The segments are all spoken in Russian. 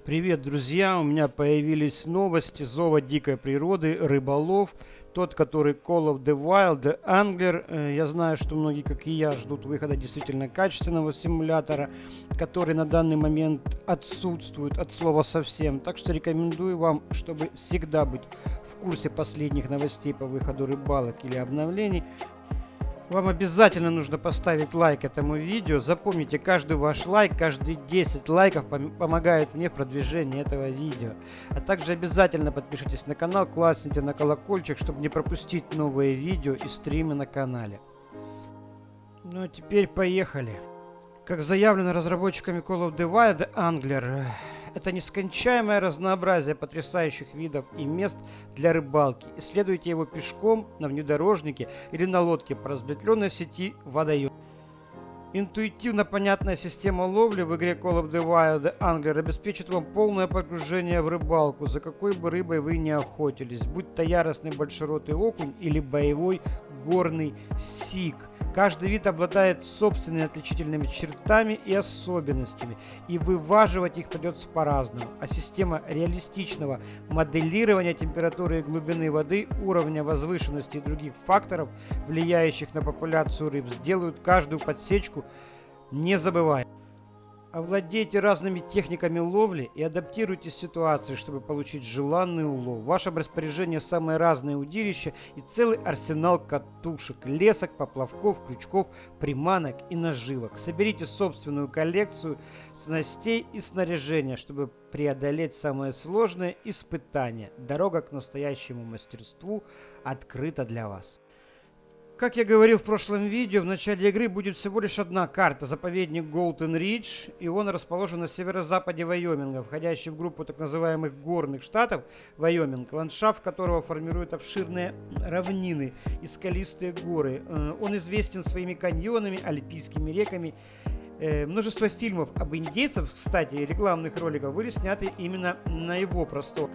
Привет, друзья! У меня появились новости зова дикой природы, рыболов, тот, который Call of the Wild, The Angler. Я знаю, что многие, как и я, ждут выхода действительно качественного симулятора, который на данный момент отсутствует от слова совсем. Так что рекомендую вам, чтобы всегда быть в курсе последних новостей по выходу рыбалок или обновлений. Вам обязательно нужно поставить лайк этому видео. Запомните, каждый ваш лайк, каждые 10 лайков помогает мне в продвижении этого видео. А также обязательно подпишитесь на канал, классните на колокольчик, чтобы не пропустить новые видео и стримы на канале. Ну а теперь поехали. Как заявлено разработчиками Call of the Wild, The Angler, это нескончаемое разнообразие потрясающих видов и мест для рыбалки. Исследуйте его пешком, на внедорожнике или на лодке по разветвленной сети водоемов. Интуитивно понятная система ловли в игре Call of the Wild The Angler обеспечит вам полное погружение в рыбалку, за какой бы рыбой вы ни охотились, будь то яростный большеротый окунь или боевой горный сик. Каждый вид обладает собственными отличительными чертами и особенностями, и вываживать их придется по-разному. А система реалистичного моделирования температуры и глубины воды, уровня возвышенности и других факторов, влияющих на популяцию рыб, сделают каждую подсечку незабываемой. Овладейте разными техниками ловли и адаптируйте ситуации, чтобы получить желанный улов. В вашем распоряжении самые разные удилища и целый арсенал катушек, лесок, поплавков, крючков, приманок и наживок. Соберите собственную коллекцию снастей и снаряжения, чтобы преодолеть самое сложное испытание. Дорога к настоящему мастерству открыта для вас. Как я говорил в прошлом видео, в начале игры будет всего лишь одна карта — заповедник Golden Ridge, и он расположен на северо-западе Вайоминга, входящий в группу так называемых горных штатов Вайоминг, ландшафт которого формирует обширные равнины и скалистые горы. Он известен своими каньонами, альпийскими реками. Множество фильмов об индейцах, кстати, и рекламных роликов были сняты именно на его простор.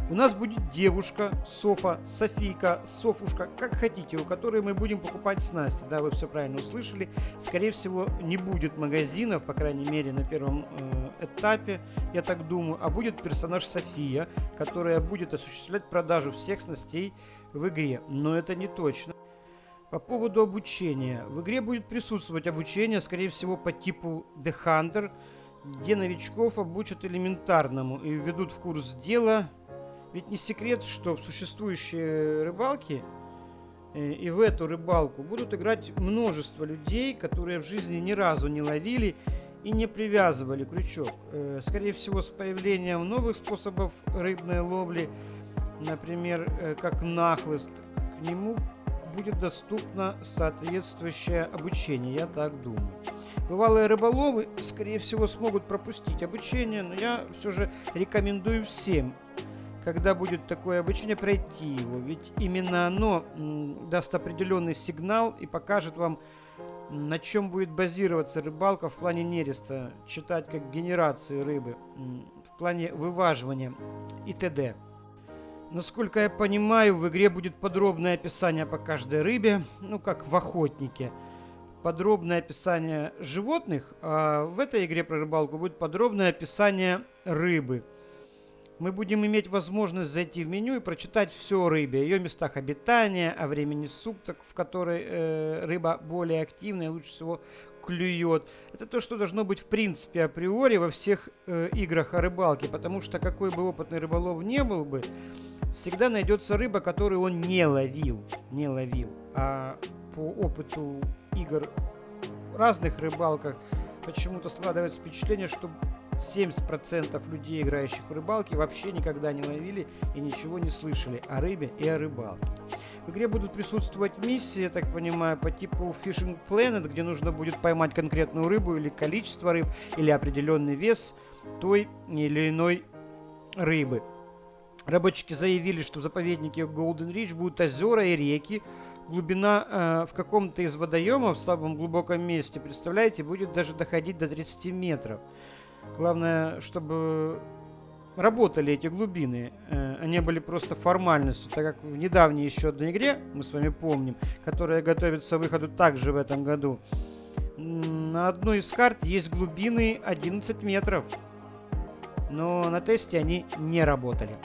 У нас будет девушка, Софа, Софийка, Софушка, как хотите, у которой мы будем покупать снасти. Да, вы все правильно услышали. Скорее всего, не будет магазинов, по крайней мере, на первом этапе, я так думаю, а будет персонаж София, которая будет осуществлять продажу всех снастей в игре. Но это не точно. По поводу обучения. В игре будет присутствовать обучение, скорее всего, по типу The Hunter, где новичков обучат элементарному и введут в курс дела. Ведь не секрет, что в существующие рыбалки и в эту рыбалку будут играть множество людей, которые в жизни ни разу не ловили и не привязывали крючок. Скорее всего, с появлением новых способов рыбной ловли, например, как нахлыст, к нему будет доступно соответствующее обучение, я так думаю. Бывалые рыболовы, скорее всего, смогут пропустить обучение, но я все же рекомендую всем, когда будет такое обучение, пройти его. Ведь именно оно даст определенный сигнал и покажет вам, на чем будет базироваться рыбалка в плане нереста, читать как генерации рыбы, в плане вываживания и т.д. Насколько я понимаю, в игре будет подробное описание по каждой рыбе, ну как в охотнике. Подробное описание животных, а в этой игре про рыбалку будет подробное описание рыбы. Мы будем иметь возможность зайти в меню и прочитать все о рыбе, о ее местах обитания, о времени суток, в которой рыба более активна и лучше всего клюет. Это то, что должно быть в принципе априори во всех играх о рыбалке, потому что какой бы опытный рыболов не был бы, всегда найдется рыба, которую он не ловил. А по опыту игр в разных рыбалках почему-то складывается впечатление, что 70% людей, играющих в рыбалке, вообще никогда не ловили и ничего не слышали о рыбе и о рыбалке. В игре будут присутствовать миссии, я так понимаю, по типу Fishing Planet, где нужно будет поймать конкретную рыбу или количество рыб, или определенный вес той или иной рыбы. Разработчики заявили, что в заповеднике Golden Ridge будут озера и реки. Глубина в каком-то из водоемов в самом глубоком месте, представляете, будет даже доходить до 30 метров. Главное, чтобы работали эти глубины, они были просто формальностью, так как в недавней еще одной игре, мы с вами помним, которая готовится к выходу также в этом году, на одной из карт есть глубины 11 метров. но на тесте они не работали.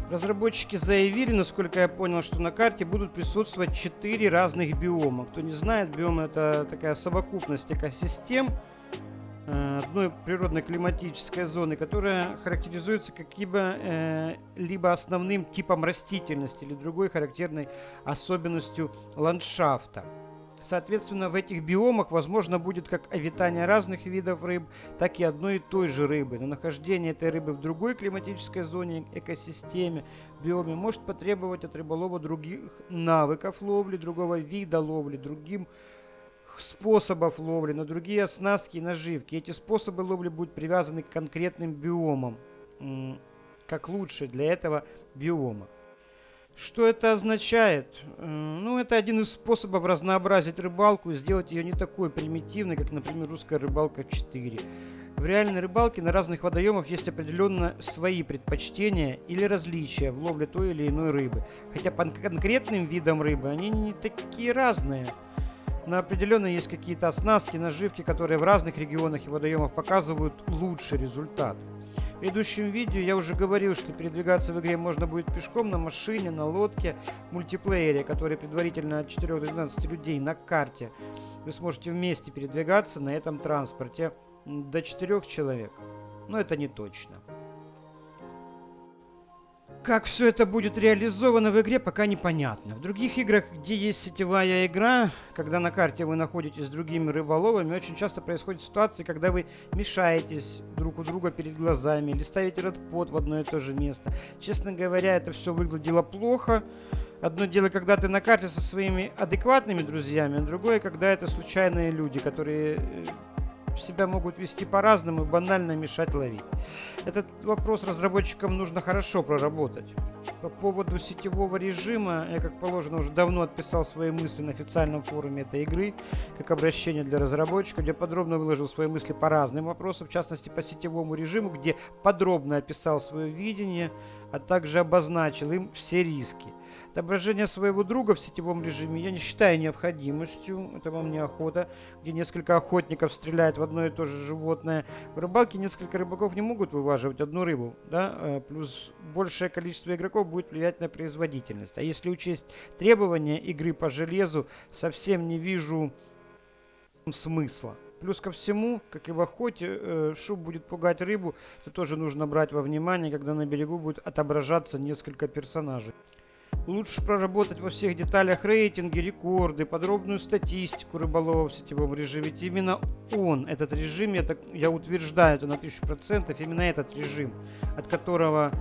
Разработчики заявили, насколько я понял, что на карте будут присутствовать 4 разных биома. Кто не знает, биом — это такая совокупность экосистем одной природной климатической зоны, которая характеризуется каким-либо основным типом растительности или другой характерной особенностью ландшафта. Соответственно, в этих биомах возможно будет как обитание разных видов рыб, так и одной и той же рыбы. Но нахождение этой рыбы в другой климатической зоне, экосистеме, биоме может потребовать от рыболова других навыков ловли, другого вида ловли, другим способов ловли, на другие оснастки и наживки. Эти способы ловли будут привязаны к конкретным биомам, как лучше для этого биома. Что это означает? Ну, это один из способов разнообразить рыбалку и сделать ее не такой примитивной, как, например, русская рыбалка 4. В реальной рыбалке на разных водоемах есть определенно свои предпочтения или различия в ловле той или иной рыбы. Хотя по конкретным видам рыбы они не такие разные. Но определенно есть какие-то оснастки, наживки, которые в разных регионах и водоемах показывают лучший результат. В предыдущем видео я уже говорил, что передвигаться в игре можно будет пешком, на машине, на лодке, в мультиплеере, который предварительно от 4 до 12 людей на карте. Вы сможете вместе передвигаться на этом транспорте до 4 человек. Но это не точно. Как все это будет реализовано в игре, пока непонятно. В других играх, где есть сетевая игра, когда на карте вы находитесь с другими рыболовами, очень часто происходят ситуации, когда вы мешаетесь друг у друга перед глазами или ставите редпот в одно и то же место. Честно говоря, это все выглядело плохо. Одно дело, когда ты на карте со своими адекватными друзьями, а другое, когда это случайные люди, которые себя могут вести по-разному и банально мешать ловить. Этот вопрос разработчикам нужно хорошо проработать. По поводу сетевого режима, я, как положено, уже давно отписал свои мысли на официальном форуме этой игры, как обращение для разработчиков, где подробно выложил свои мысли по разным вопросам, в частности по сетевому режиму, где подробно описал свое видение, а также обозначил им все риски. Отображение своего друга в сетевом режиме я не считаю необходимостью, это вам не охота, где несколько охотников стреляют в одно и то же животное. В рыбалке несколько рыбаков не могут вываживать одну рыбу, да? Плюс большее количество игроков будет влиять на производительность. А если учесть требования игры по железу, совсем не вижу смысла. Плюс ко всему, как и в охоте, шум будет пугать рыбу, это тоже нужно брать во внимание, когда на берегу будет отображаться несколько персонажей. Лучше проработать во всех деталях рейтинги, рекорды, подробную статистику рыболова в сетевом режиме. Ведь именно он, этот режим, я утверждаю это на 1000%, именно этот режим, от которого,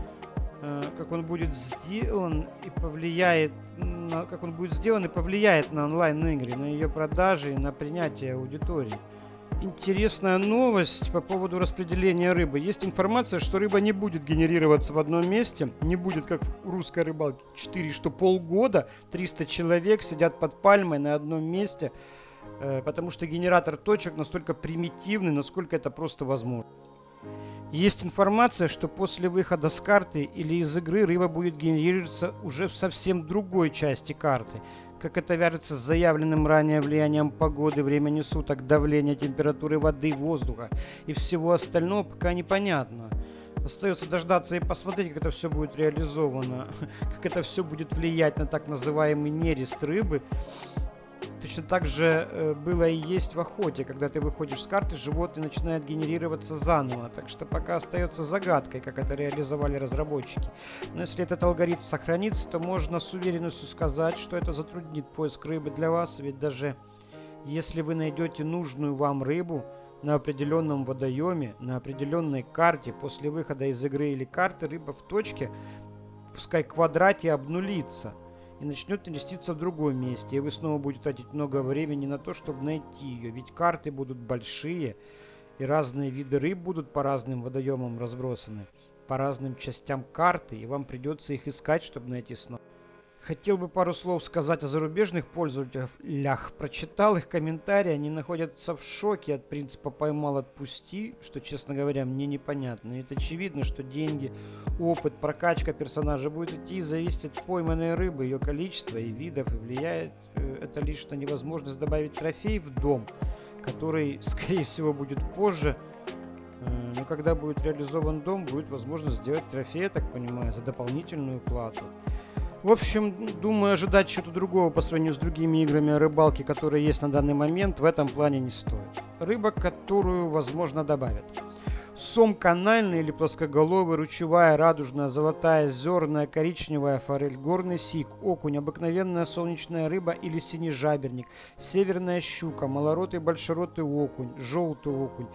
как он будет сделан и повлияет на онлайн-игры, на ее продажи и на принятие аудитории. Интересная новость по поводу распределения рыбы. Есть информация, что рыба не будет генерироваться в одном месте. Не будет, как в русской рыбалке 4, что полгода 300 человек сидят под пальмой на одном месте, потому что генератор точек настолько примитивный, насколько это просто возможно. Есть информация, что после выхода с карты или из игры рыба будет генерироваться уже в совсем другой части карты. Как это вяжется с заявленным ранее влиянием погоды, времени суток, давления, температуры воды, воздуха и всего остального, пока непонятно. Остается дождаться и посмотреть, как это все будет реализовано, как это все будет влиять на так называемый нерест рыбы. Точно так же было и есть в охоте, когда ты выходишь с карты, животные начинают генерироваться заново. Так что пока остается загадкой, как это реализовали разработчики. Но если этот алгоритм сохранится, то можно с уверенностью сказать, что это затруднит поиск рыбы для вас. Ведь даже если вы найдете нужную вам рыбу на определенном водоеме, на определенной карте, после выхода из игры или карты, рыба в точке, пускай в квадрате, обнулится и начнет нереститься в другом месте, и вы снова будете тратить много времени на то, чтобы найти ее. Ведь карты будут большие, и разные виды рыб будут по разным водоемам разбросаны, по разным частям карты, и вам придется их искать, чтобы найти снова. Хотел бы пару слов сказать о зарубежных пользователях. Прочитал их комментарии, они находятся в шоке от принципа «поймал, отпусти», что, честно говоря, мне непонятно. Ведь очевидно, что деньги, опыт, прокачка персонажа будет идти и зависеть от пойманной рыбы, ее количества и видов, и влияет это лишь на невозможность добавить трофей в дом, который, скорее всего, будет позже, Но когда будет реализован дом, будет возможность сделать трофей, я так понимаю, за дополнительную плату. В общем, думаю, ожидать чего-то другого по сравнению с другими играми о рыбалке, которые есть на данный момент, в этом плане не стоит. Рыба, которую, возможно, добавят. Сом канальный или плоскоголовый, ручевая, радужная, золотая, зерная, коричневая форель, горный сик, окунь, обыкновенная солнечная рыба или синежаберник, северная щука, малоротый, большеротый окунь, желтый окунь.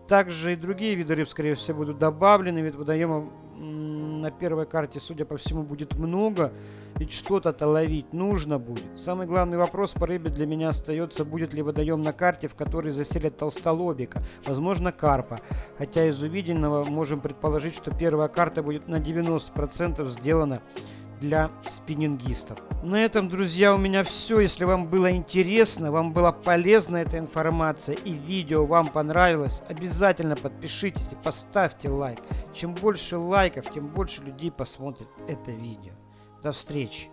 Также и другие виды рыб, скорее всего, будут добавлены, ведь водоемов на первой карте, судя по всему, будет много, ведь что-то-то ловить нужно будет. Самый главный вопрос по рыбе для меня остается, будет ли водоем на карте, в который заселят толстолобика, возможно, карпа. Хотя из увиденного можем предположить, что первая карта будет на 90% сделана для спиннингистов. На этом, друзья, у меня все. Если вам было интересно, вам была полезна эта информация и видео вам понравилось, обязательно подпишитесь и поставьте лайк. Чем больше лайков, тем больше людей посмотрит это видео. До встречи!